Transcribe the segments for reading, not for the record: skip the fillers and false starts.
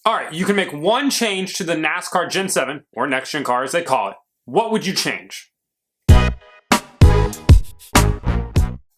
All right, you can make one change to the NASCAR Gen 7, or next gen car as they call it. What would you change?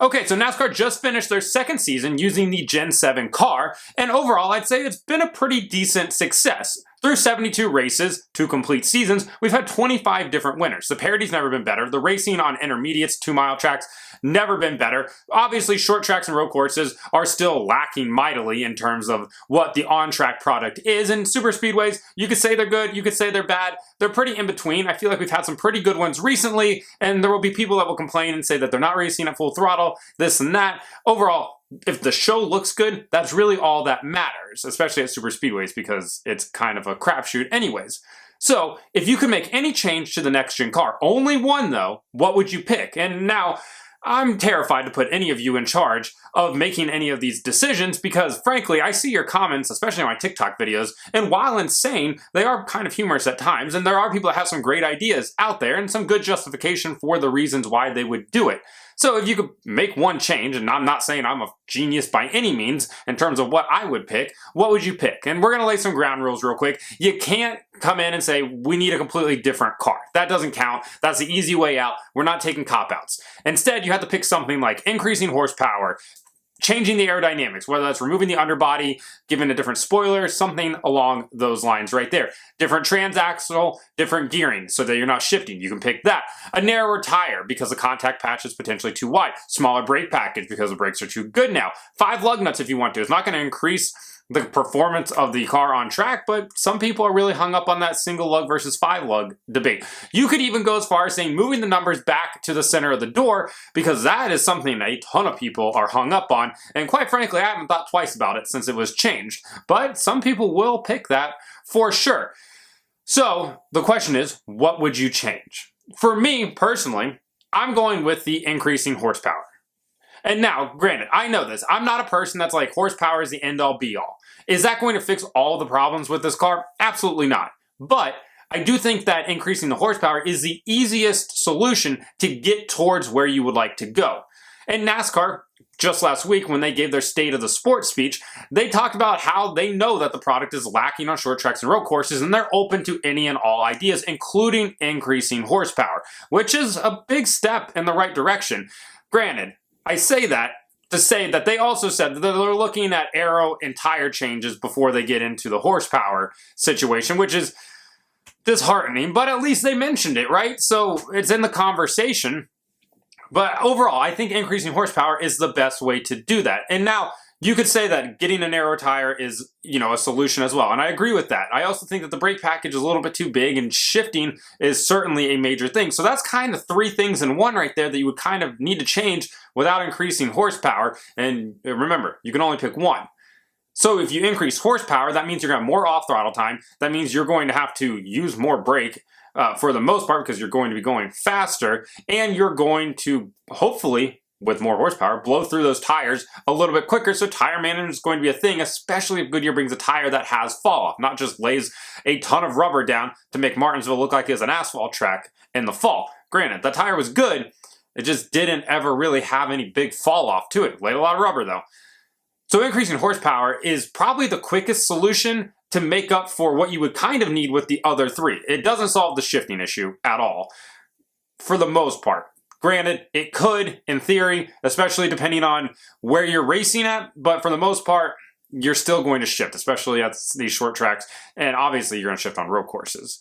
Okay, so NASCAR just finished their second season using the Gen 7 car, and overall I'd say it's been a pretty decent success. Through 72 races, 2 complete seasons, we've had 25 different winners. The parity's never been better. The racing on intermediates, 2-mile tracks, never been better. Obviously, short tracks and road courses are still lacking mightily in terms of what the on-track product is. And super speedways, you could say they're good, you could say they're bad. They're pretty in between. I feel like we've had some pretty good ones recently, and there will be people that will complain and say that they're not racing at full throttle, this and that. Overall, if the show looks good, that's really all that matters, especially at super speedways because it's kind of a crapshoot anyways. So, if you could make any change to the next gen car, only one though, what would you pick? And now, I'm terrified to put any of you in charge of making any of these decisions because, frankly, I see your comments, especially on my TikTok videos, and while insane, they are kind of humorous at times, and there are people that have some great ideas out there and some good justification for the reasons why they would do it. So if you could make one change, and I'm not saying I'm a genius by any means in terms of what I would pick, what would you pick? And we're going to lay some ground rules real quick. You can't come in and say, we need a completely different car. That doesn't count. That's the easy way out. We're not taking cop-outs. Instead, you have to pick something like increasing horsepower, changing the aerodynamics, whether that's removing the underbody, giving a different spoiler, something along those lines right there. Different transaxle, different gearing so that you're not shifting. You can pick that. A narrower tire because the contact patch is potentially too wide. Smaller brake package because the brakes are too good now. 5 lug nuts if you want to. It's not going to increase the performance of the car on track, but some people are really hung up on that single lug versus 5 lug debate. You could even go as far as saying moving the numbers back to the center of the door because that is something a ton of people are hung up on, and quite frankly I haven't thought twice about it since it was changed, but some people will pick that for sure. So the question is, what would you change? For me personally, I'm going with the increasing horsepower. And now, granted, I know this. I'm not a person that's like, horsepower is the end-all be-all. Is that going to fix all the problems with this car? Absolutely not. But I do think that increasing the horsepower is the easiest solution to get towards where you would like to go. And NASCAR, just last week when they gave their State of the Sport speech, they talked about how they know that the product is lacking on short tracks and road courses, and they're open to any and all ideas, including increasing horsepower, which is a big step in the right direction. Granted, I say that to say that they also said that they're looking at aero and tire changes before they get into the horsepower situation, which is disheartening, but at least they mentioned it, right? So it's in the conversation. But overall, I think increasing horsepower is the best way to do that. And now, you could say that getting a narrow tire is, a solution as well. And I agree with that. I also think that the brake package is a little bit too big and shifting is certainly a major thing. So that's kind of 3 things in one right there that you would kind of need to change without increasing horsepower. And remember, you can only pick one. So if you increase horsepower, that means you're going to have more off-throttle time. That means you're going to have to use more brake for the most part because you're going to be going faster. And you're going to, hopefully, with more horsepower, blow through those tires a little bit quicker, so tire management is going to be a thing, especially if Goodyear brings a tire that has fall-off, not just lays a ton of rubber down to make Martinsville look like it's an asphalt track in the fall. Granted, the tire was good, it just didn't ever really have any big fall-off to it. It laid a lot of rubber though. So increasing horsepower is probably the quickest solution to make up for what you would kind of need with the other 3. It doesn't solve the shifting issue at all, for the most part. Granted, it could, in theory, especially depending on where you're racing at, but for the most part, you're still going to shift, especially at these short tracks, and obviously you're going to shift on road courses.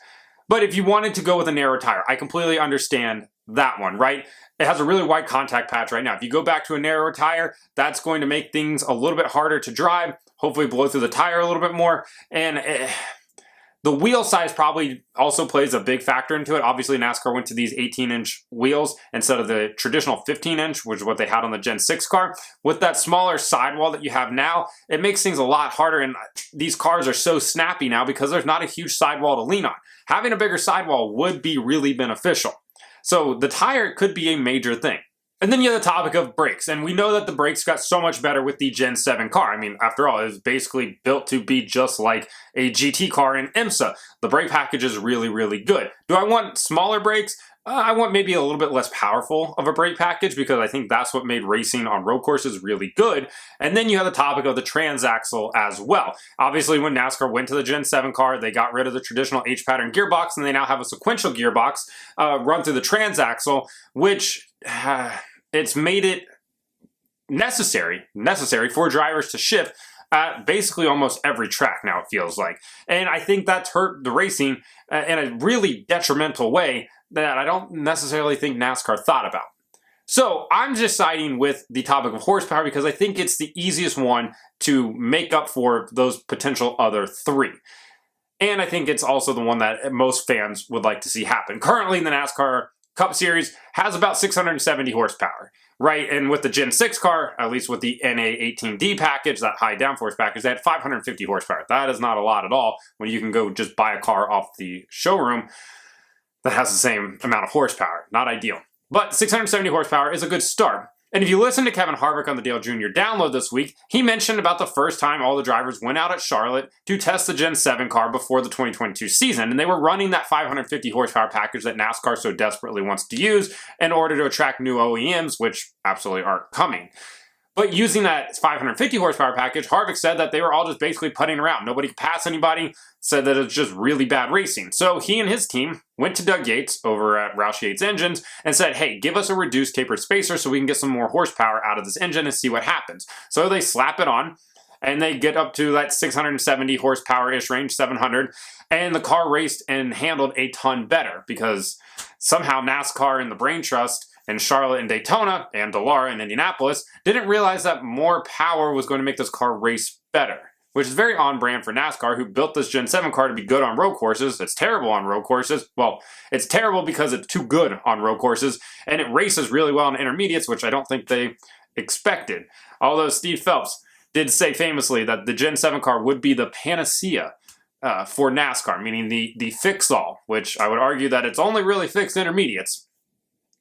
But if you wanted to go with a narrow tire, I completely understand that one, right? It has a really wide contact patch right now. If you go back to a narrower tire, that's going to make things a little bit harder to drive, hopefully blow through the tire a little bit more, and the wheel size probably also plays a big factor into it. Obviously, NASCAR went to these 18-inch wheels instead of the traditional 15-inch, which is what they had on the Gen 6 car. With that smaller sidewall that you have now, it makes things a lot harder, and these cars are so snappy now because there's not a huge sidewall to lean on. Having a bigger sidewall would be really beneficial. So the tire could be a major thing. And then you have the topic of brakes, and we know that the brakes got so much better with the Gen 7 car. I mean, after all, it was basically built to be just like a GT car in IMSA. The brake package is really, really good. Do I want smaller brakes? I want maybe a little bit less powerful of a brake package because I think that's what made racing on road courses really good. And then you have the topic of the transaxle as well. Obviously, when NASCAR went to the Gen 7 car, they got rid of the traditional H-pattern gearbox, and they now have a sequential gearbox run through the transaxle, which it's made it necessary for drivers to shift at basically almost every track now, it feels like. And I think that's hurt the racing in a really detrimental way that I don't necessarily think NASCAR thought about. So I'm just siding with the topic of horsepower because I think it's the easiest one to make up for those potential other three. And I think it's also the one that most fans would like to see happen. Currently, the NASCAR Cup Series has about 670 horsepower, right? And with the Gen 6 car, at least with the NA18D package, that high downforce package, they had 550 horsepower. That is not a lot at all when you can go just buy a car off the showroom that has the same amount of horsepower. Not ideal. But 670 horsepower is a good start. And if you listen to Kevin Harvick on the Dale Jr. download this week, he mentioned about the first time all the drivers went out at Charlotte to test the Gen 7 car before the 2022 season, and they were running that 550 horsepower package that NASCAR so desperately wants to use in order to attract new OEMs, which absolutely aren't coming. But using that 550 horsepower package, Harvick said that they were all just basically putting around. Nobody could pass anybody, said that it's just really bad racing. So he and his team went to Doug Yates over at Roush Yates Engines and said, hey, give us a reduced tapered spacer so we can get some more horsepower out of this engine and see what happens. So they slap it on, and they get up to that 670 horsepower-ish range, 700, and the car raced and handled a ton better because somehow NASCAR and the Brain Trust and Charlotte and Daytona and Dallara and Indianapolis didn't realize that more power was going to make this car race better, which is very on brand for NASCAR, who built this Gen 7 car to be good on road courses. It's terrible on road courses. Well, it's terrible because it's too good on road courses, and it races really well on intermediates, which I don't think they expected. Although Steve Phelps did say famously that the Gen 7 car would be the panacea for NASCAR, meaning the fix-all, which I would argue that it's only really fixed intermediates.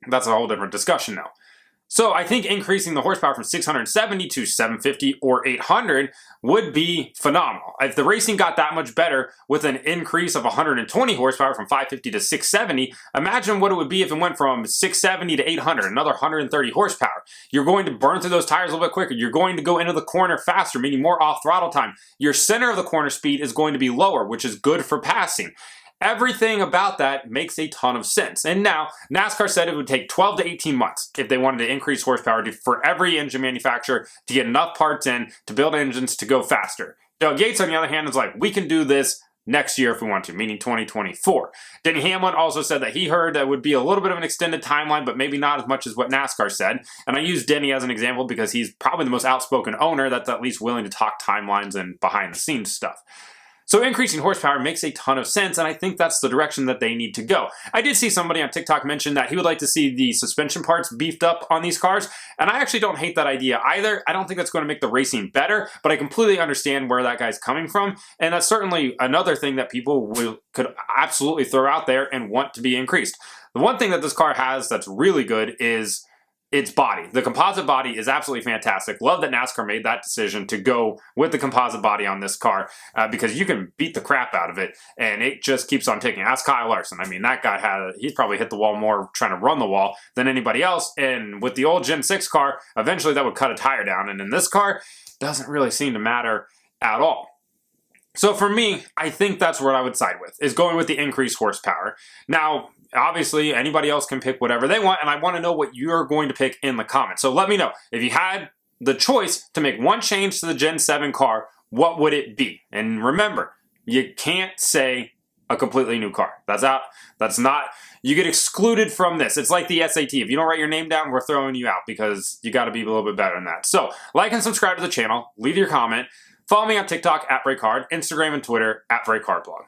That's a whole different discussion now. So I think increasing the horsepower from 670 to 750 or 800 would be phenomenal. If the racing got that much better with an increase of 120 horsepower from 550 to 670, imagine what it would be if it went from 670 to 800, another 130 horsepower. You're going to burn through those tires a little bit quicker. You're going to go into the corner faster, meaning more off throttle time. Your center of the corner speed is going to be lower, which is good for passing. Everything about that makes a ton of sense. And now, NASCAR said it would take 12 to 18 months if they wanted to increase horsepower for every engine manufacturer to get enough parts in to build engines to go faster. Doug Yates, on the other hand, is like, we can do this next year if we want to, meaning 2024. Denny Hamlin also said that he heard that would be a little bit of an extended timeline, but maybe not as much as what NASCAR said. And I use Denny as an example because he's probably the most outspoken owner that's at least willing to talk timelines and behind-the-scenes stuff. So increasing horsepower makes a ton of sense, and I think that's the direction that they need to go. I did see somebody on TikTok mention that he would like to see the suspension parts beefed up on these cars, and I actually don't hate that idea either. I don't think that's going to make the racing better, but I completely understand where that guy's coming from, and that's certainly another thing that people could absolutely throw out there and want to be increased. The one thing that this car has that's really good is its body. The composite body is absolutely fantastic. Love that NASCAR made that decision to go with the composite body on this car because you can beat the crap out of it and it just keeps on ticking. Ask Kyle Larson. I mean, that guy he's probably hit the wall more trying to run the wall than anybody else. And with the old Gen 6 car, eventually that would cut a tire down. And in this car, doesn't really seem to matter at all. So for me, I think that's what I would side with, is going with the increased horsepower. Now, obviously, anybody else can pick whatever they want, and I want to know what you're going to pick in the comments. So let me know. If you had the choice to make one change to the Gen 7 car, what would it be? And remember, you can't say a completely new car. That's not, you get excluded from this. It's like the SAT. If you don't write your name down, we're throwing you out because you got to be a little bit better than that. So like and subscribe to the channel, leave your comment, follow me on TikTok @BreakHard, Instagram and Twitter @BreakHardBlog.